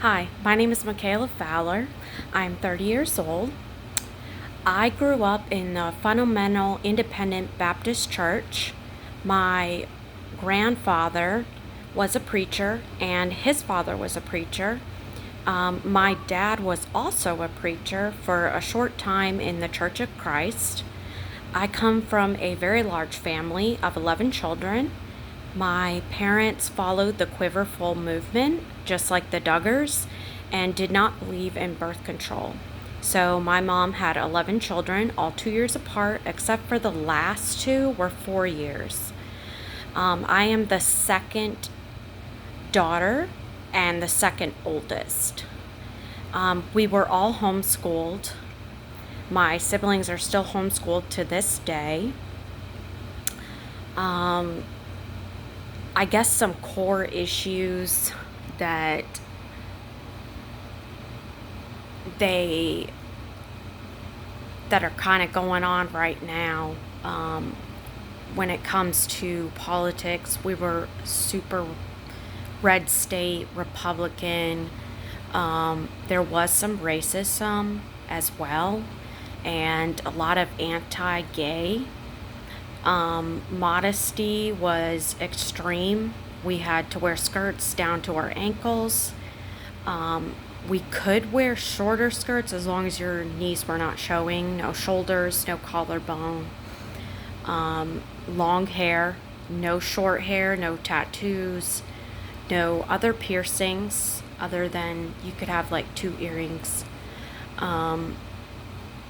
Hi, my name is Michaela Fowler. I'm 30 years old. I grew up in the Fundamental Independent Baptist Church. My grandfather was a preacher, and his father was a preacher. My dad was also a preacher for a short time in the Church of Christ. I come from a very large family of 11 children. My parents followed the Quiverful movement, just like the Duggars, and did not believe in birth control. So my mom had 11 children, all 2 years apart, except for the last two were 4 years. I am the second daughter and the second oldest. We were all homeschooled. My siblings are still homeschooled to this day. I guess some core issues that they that are kind of going on right now. When it comes to politics, we were super red state Republican. There was some racism as well, and a lot of anti-gay. Modesty was extreme. We had to wear skirts down to our ankles. We could wear shorter skirts as long as your knees were not showing, no shoulders, no collarbone. Long hair, no short hair, no tattoos, no other piercings other than you could have like 2 earrings.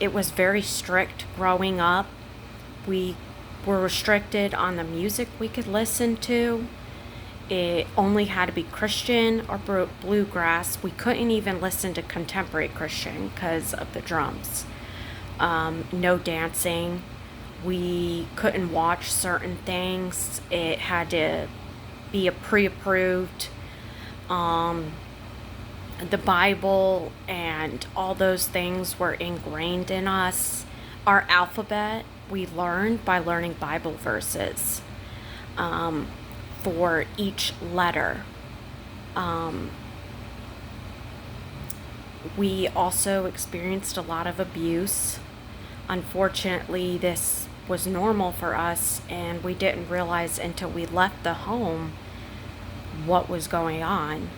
It was very strict growing up. We were restricted on the music we could listen to. It only had to be Christian or bluegrass. We couldn't even listen to contemporary Christian because of the drums. No dancing. We couldn't watch certain things. It had to be a pre-approved. The Bible and all those things were ingrained in us. Our alphabet we learned by learning Bible verses for each letter. We also experienced a lot of abuse. Unfortunately, this was normal for us, and we didn't realize until we left the home what was going on.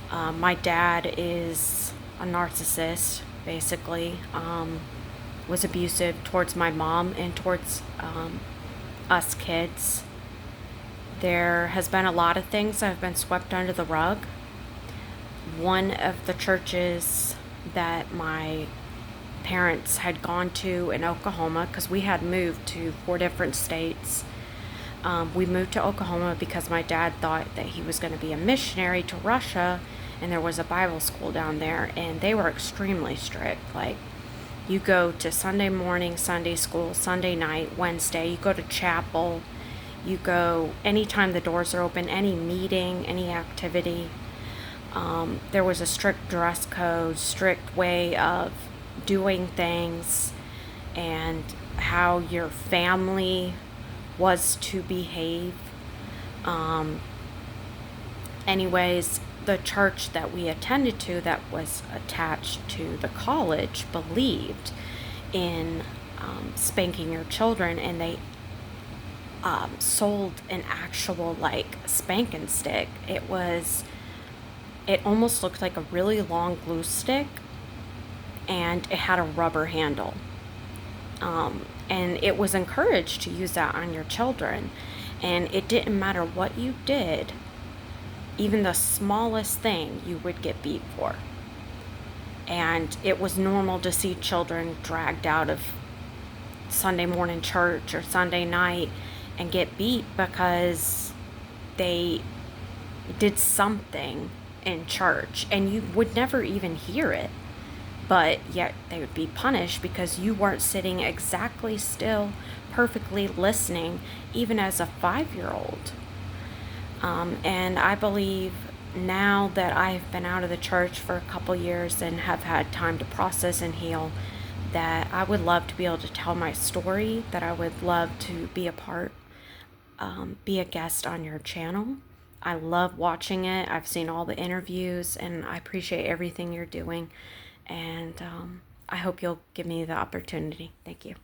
My dad is a narcissist, basically. Was abusive towards my mom and towards us kids. There has been a lot of things that have been swept under the rug. One of the churches that my parents had gone to in Oklahoma, because we had moved to 4 different states. We moved to Oklahoma because my dad thought that he was going to be a missionary to Russia, and there was a Bible school down there, and they were extremely strict. Like, you go to Sunday morning, Sunday school, Sunday night, Wednesday, you go to chapel, you go anytime the doors are open, any meeting, any activity. There was a strict dress code, strict way of doing things, and how your family was to behave. Anyways, the church that we attended to that was attached to the college believed in spanking your children, and they sold an actual like spanking stick. It almost looked like a really long glue stick, and it had a rubber handle. And it was encouraged to use that on your children, and it didn't matter what you did. Even the smallest thing you would get beat for. And it was normal to see children dragged out of Sunday morning church or Sunday night and get beat because they did something in church, and you would never even hear it. But yet they would be punished because you weren't sitting exactly still, perfectly listening, even as a 5-year-old. And I believe now that I've been out of the church for a couple years and have had time to process and heal, that I would love to be able to tell my story, that I would love to be a part, be a guest on your channel. I love watching it. I've seen all the interviews, and I appreciate everything you're doing. And I hope you'll give me the opportunity. Thank you.